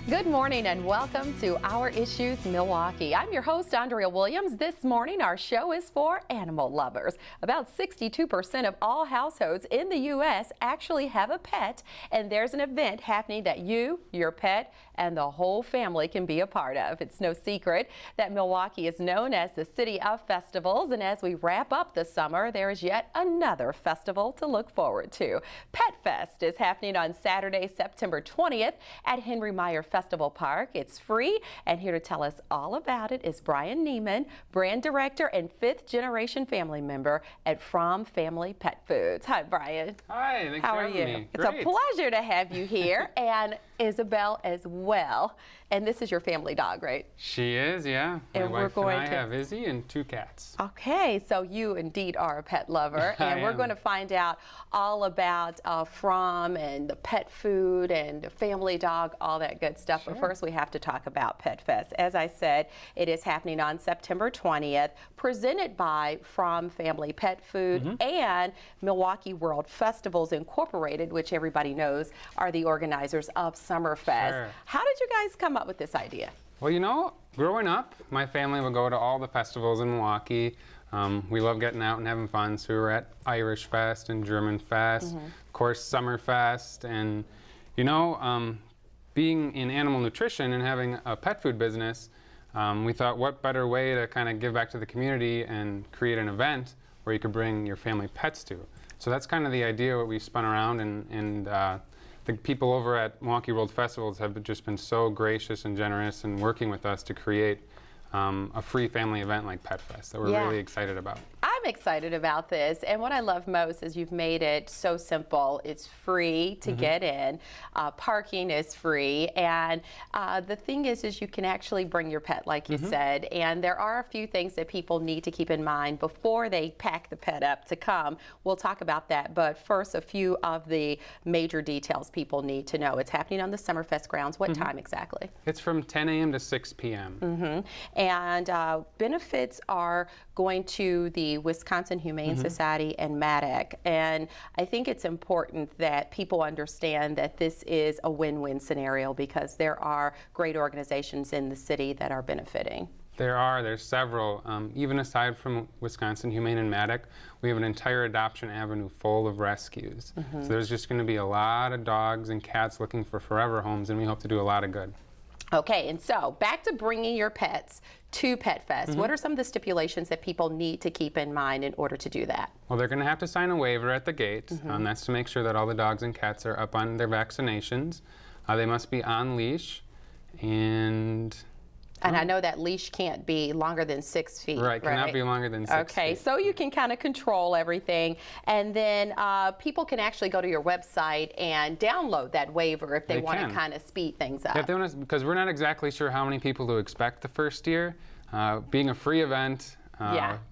Good morning and welcome to Our Issues Milwaukee. I'm your host, Andrea Williams. This morning, our show is for animal lovers. About 62% of all households in the U.S. actually have a pet, and there's an event happening that you, your pet, and the whole family can be a part of. It's no secret that Milwaukee is known as the city of festivals, and as we wrap up the summer, there is yet another festival to look forward to. PetFest is happening on Saturday, September 20th at Henry Meyer Festival Park. It's free, and here to tell us all about it is Bryan Nieman, brand director and fifth-generation family member at Fromm Family Pet Foods. Hi, Bryan. Hi, thanks How for are having you? me. It's Great. a pleasure to have you here, and Isabel as well. And this is your family dog, right? She is, yeah. My And we're wife going and I to have Izzy and 2 cats. Okay, so you indeed are a pet lover, and we're going to find out all about Fromm and the pet food and the family dog, all that good stuff. Sure. But first we have to talk about PetFest. As I said, it is happening on September 20th, presented by Fromm Family Pet Food and Milwaukee World Festivals Incorporated, which everybody knows are the organizers of Summerfest. Sure. How did you guys come up with this idea? Well, you know, growing up, my family would go to all the festivals in Milwaukee. We love getting out and having fun, so we were at Irish Fest and German Fest, of course Summerfest, and you know, being in animal nutrition and having a pet food business, we thought what better way to kind of give back to the community and create an event where you could bring your family pets to. So that's kind of the idea what we spun around, and the people over at Milwaukee World Festivals have just been so gracious and generous in working with us to create a free family event like PetFest that we're really excited about. I'm excited about this, and what I love most is you've made it so simple. It's free to get in, parking is free, and the thing is you can actually bring your pet, like you said, and there are a few things that people need to keep in mind before they pack the pet up to come. We'll talk about that, but first a few of the major details people need to know. It's happening on the Summerfest Grounds. What time exactly? It's from 10 a.m. to 6 p.m. And benefits are going to the Wisconsin Humane Society and MADAC. And I think it's important that people understand that this is a win-win scenario because there are great organizations in the city that are benefiting. There's several. Even aside from Wisconsin Humane and MADAC, we have an entire adoption avenue full of rescues. So there's just going to be a lot of dogs and cats looking for forever homes, and we hope to do a lot of good. Okay, and so back to bringing your pets to PetFest. What are some of the stipulations that people need to keep in mind in order to do that? Well, they're going to have to sign a waiver at the gate. That's to make sure that all the dogs and cats are up on their vaccinations. They must be on leash, and I know that leash can't be longer than 6 feet. Right, cannot be longer than 6 feet. Okay, so you can kind of control everything, and then people can actually go to your website and download that waiver if they want to kind of speed things up. Yeah, because we're not exactly sure how many people to expect the first year. Being a free event,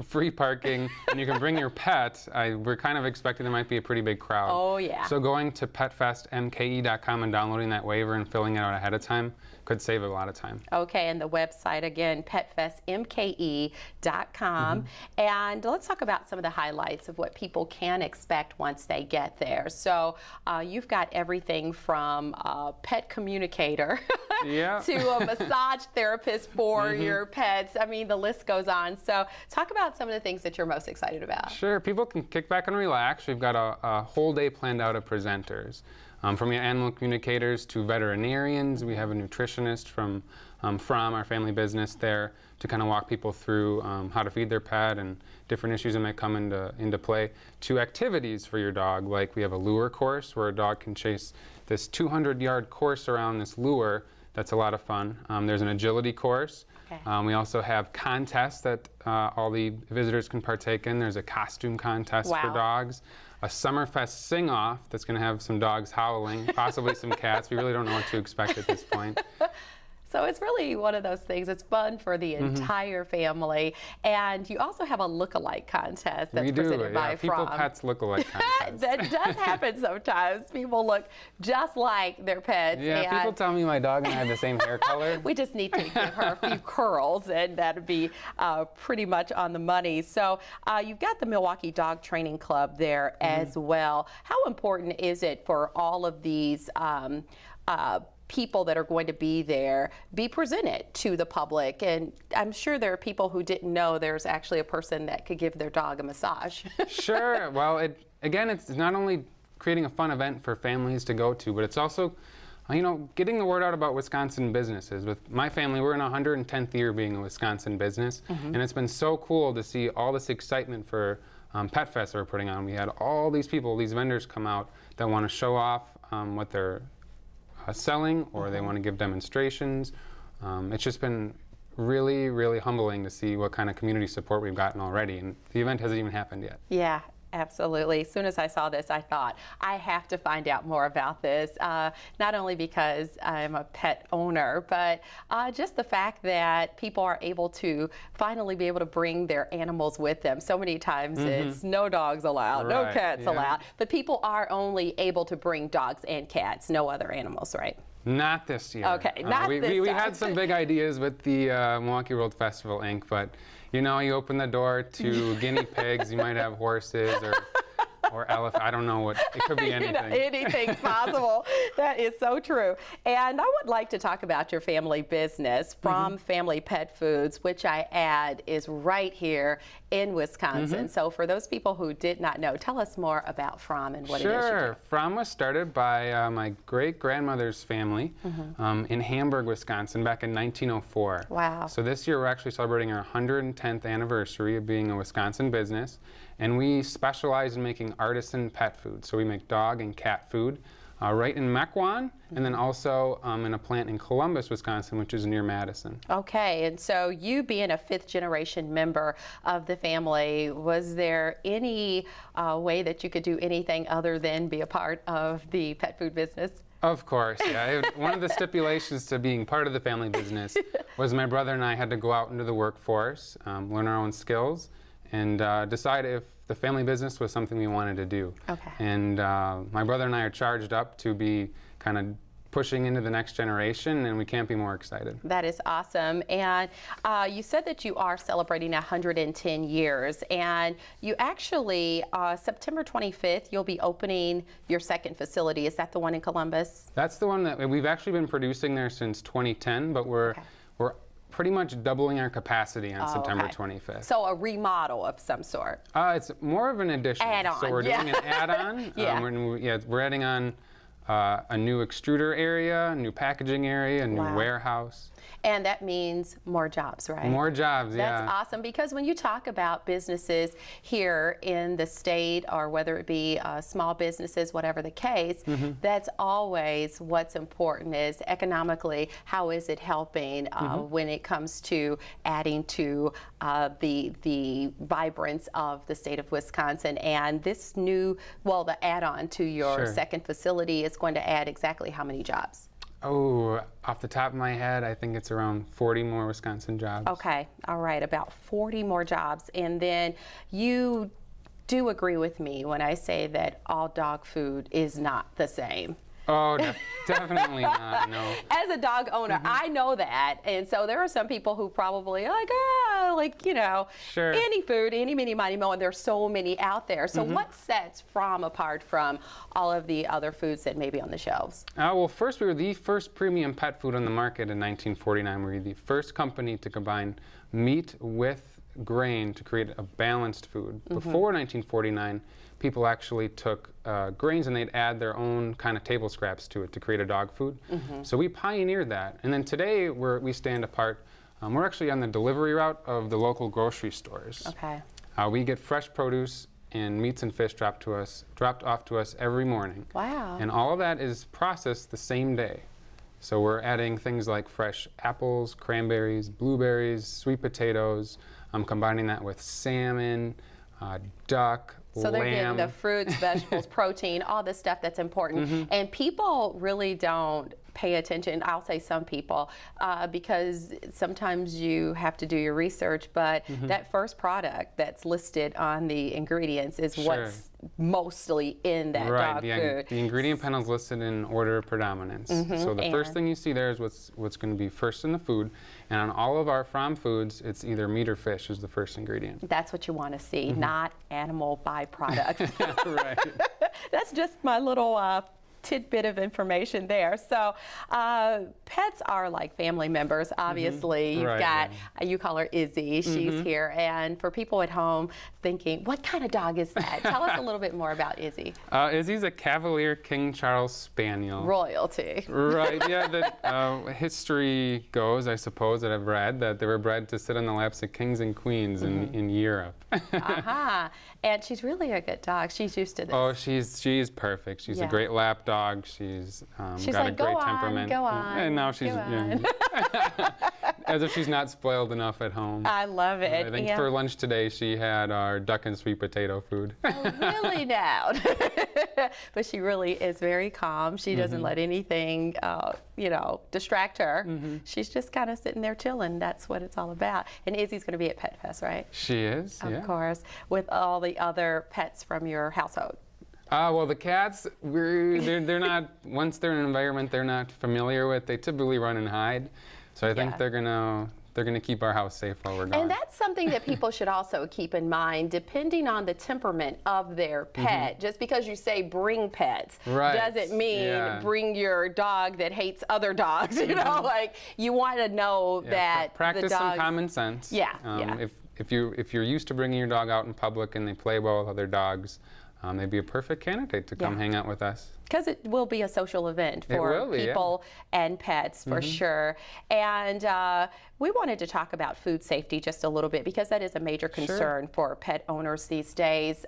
free parking, and you can bring your pet, we're kind of expecting there might be a pretty big crowd. Oh, yeah. So going to petfestmke.com and downloading that waiver and filling it out ahead of time could save a lot of time. Okay, and the website again, petfestmke.com. And let's talk about some of the highlights of what people can expect once they get there. So you've got everything from a pet communicator to a massage therapist for your pets. I mean, the list goes on. So talk about some of the things that you're most excited about. Sure, people can kick back and relax. We've got a whole day planned out of presenters. From your animal communicators to veterinarians, we have a nutritionist from our family business there to kind of walk people through how to feed their pet and different issues that might come into play, to activities for your dog, like we have a lure course where a dog can chase this 200-yard course around this lure. That's a lot of fun. There's an agility course. We also have contests that all the visitors can partake in. There's a costume contest for dogs. A Summerfest sing-off that's going to have some dogs howling, possibly some cats. We really don't know what to expect at this point. So it's really one of those things. It's fun for the entire family. And you also have a look-alike contest that's presented by Fromm. People pets look-alike contest. That does happen sometimes. People look just like their pets. Yeah, and people tell me my dog and I have the same hair color. We just need to give her a few curls, and that'd be pretty much on the money. So you've got the Milwaukee Dog Training Club there as well. How important is it for all of these people that are going to be there be presented to the public? And I'm sure there are people who didn't know there's actually a person that could give their dog a massage. Sure. Well, again, it's not only creating a fun event for families to go to, but it's also, you know, getting the word out about Wisconsin businesses. With my family, we're in 110th year being a Wisconsin business, and it's been so cool to see all this excitement for PetFest that we're putting on. We had all these people, these vendors come out that want to show off what they're selling, or they want to give demonstrations. It's just been really, really humbling to see what kind of community support we've gotten already, and the event hasn't even happened yet. Yeah. Absolutely. As soon as I saw this, I thought, I have to find out more about this, not only because I'm a pet owner, but just the fact that people are able to finally be able to bring their animals with them. So many times it's no dogs allowed, no cats allowed, but people are only able to bring dogs and cats, no other animals, right? Not this year. Okay, not this time. We had some big ideas with the Milwaukee World Festival Inc., but you know, you open the door to guinea pigs, you might have horses or elephant. I don't know what, it could be anything. You know, anything's possible. That is so true. And I would like to talk about your family business, Fromm Family Pet Foods, which I add is right here in Wisconsin. So for those people who did not know, tell us more about Fromm and what it is you do. Sure. Fromm was started by my great-grandmother's family in Hamburg, Wisconsin back in 1904. Wow. So this year we're actually celebrating our 110th anniversary of being a Wisconsin business. And we specialize in making artisan pet food. So we make dog and cat food right in Mequon, and then also in a plant in Columbus, Wisconsin, which is near Madison. Okay, and so you being a fifth-generation member of the family, was there any way that you could do anything other than be a part of the pet food business? Of course, yeah. One of the stipulations to being part of the family business was my brother and I had to go out into the workforce, learn our own skills, and decide if the family business was something we wanted to do. Okay. And my brother and I are charged up to be kind of pushing into the next generation, and we can't be more excited. That is awesome. And you said that you are celebrating 110 years, and you actually, September 25th, you'll be opening your second facility. Is that the one in Columbus? That's the one that we've actually been producing there since 2010, but we're pretty much doubling our capacity on September 25th. So a remodel of some sort. It's more of an addition. Add-on. So we're doing an add-on. We're adding on a new extruder area, a new packaging area, a new warehouse. And that means more jobs, right? More jobs, yeah. That's awesome, because when you talk about businesses here in the state, or whether it be small businesses, whatever the case, that's always what's important, is economically, how is it helping when it comes to adding to the vibrance of the state of Wisconsin. And this new, well, the add-on to your second facility is going to add exactly how many jobs? Oh, off the top of my head, I think it's around 40 more Wisconsin jobs. Okay, all right, about 40 more jobs. And then you do agree with me when I say that all dog food is not the same. Oh, definitely not, no. As a dog owner, I know that. And so there are some people who probably are like, you know, any food, any, mini, mighty, mo, and there's so many out there. So what sets Fromm apart from all of the other foods that may be on the shelves? Well, first, we were the first premium pet food on the market in 1949. We were the first company to combine meat with grain to create a balanced food. Before 1949, people actually took grains and they'd add their own kind of table scraps to it to create a dog food. So we pioneered that. And then today we stand apart. We're actually on the delivery route of the local grocery stores. Okay. We get fresh produce and meats and fish dropped off to us every morning. Wow. And all of that is processed the same day. So we're adding things like fresh apples, cranberries, blueberries, sweet potatoes. I'm combining that with salmon, duck, so they're getting the fruits, vegetables, protein, all this stuff that's important. And people really don't pay attention. I'll say some people, because sometimes you have to do your research, but that first product that's listed on the ingredients is what's mostly in that dog food. The ingredient panel is listed in order of predominance. So the first thing you see there is what's going to be first in the food. And on all of our Fromm foods, it's either meat or fish is the first ingredient. That's what you want to see, not animal byproducts. Right. That's just my little tidbit of information there. So pets are like family members, obviously. You've got, you call her Izzy, she's here. And for people at home thinking, what kind of dog is that? Tell us a little bit more about Izzy. Izzy's a Cavalier King Charles Spaniel. Royalty. Right, yeah, the history goes, I suppose, that I've read, that they were bred to sit on the laps of kings and queens in Europe. And she's really a good dog. She's used to this. Oh, she's perfect. She's a great lap dog. She's got like, a great temperament. Go on, and now she's as if she's not spoiled enough at home. I love it. I think for lunch today she had our duck and sweet potato food. Oh, really now? But she really is very calm. She doesn't let anything, distract her. She's just kind of sitting there chilling. That's what it's all about. And Izzy's going to be at PetFest, right? She is, Of course, with all the other pets from your household. Well, the cats, they're not, once they're in an environment they're not familiar with, they typically run and hide. So I think they're gonna keep our house safe while we're gone. And that's something that people should also keep in mind, depending on the temperament of their pet. Just because you say bring pets doesn't mean bring your dog that hates other dogs. You know, like you want to know that practice the dogs, some common sense. If you're used to bringing your dog out in public and they play well with other dogs, they'd be a perfect candidate to come hang out with us. Because it will be a social event for people and pets, for sure. And we wanted to talk about food safety just a little bit, because that is a major concern for pet owners these days.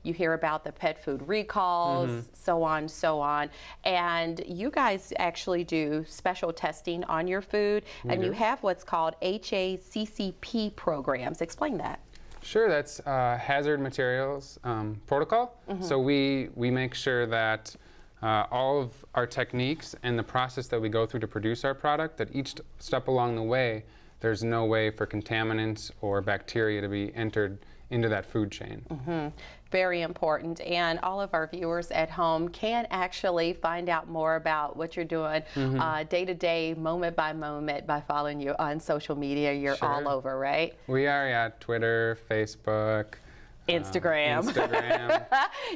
You hear about the pet food recalls, so on. And you guys actually do special testing on your food, and you have what's called HACCP programs. Explain that. Sure, that's hazard materials protocol. So we make sure that all of our techniques and the process that we go through to produce our product, that each step along the way, there's no way for contaminants or bacteria to be entered into that food chain. Very important. And all of our viewers at home can actually find out more about what you're doing day to day, moment by moment, by following you on social media. You're all over, right? We are, Twitter, Facebook, Instagram.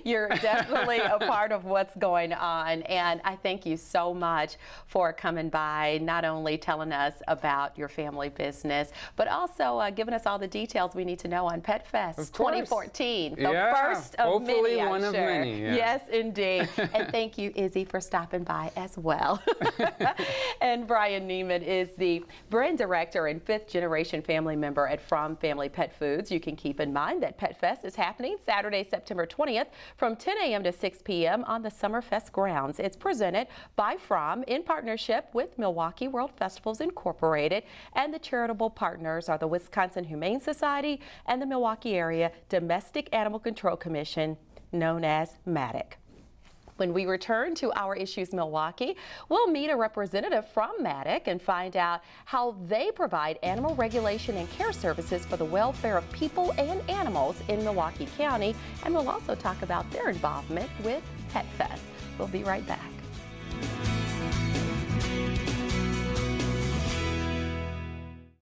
You're definitely a part of what's going on, and I thank you so much for coming by, not only telling us about your family business, but also giving us all the details we need to know on PetFest 2014, the first of hopefully many, one of many. Yes, indeed. And thank you, Izzy, for stopping by as well. And Bryan Nieman is the brand director and 5th generation family member at Fromm Family Pet Foods. You can keep in mind that PetFest is happening Saturday, September 20th from 10 a.m. to 6 p.m. on the Summerfest Grounds. It's presented by Fromm in partnership with Milwaukee World Festivals Incorporated, and the charitable partners are the Wisconsin Humane Society and the Milwaukee Area Domestic Animal Control Commission, known as MADC. When we return to Our Issues Milwaukee, we'll meet a representative from MADC and find out how they provide animal regulation and care services for the welfare of people and animals in Milwaukee County. And we'll also talk about their involvement with PetFest. We'll be right back.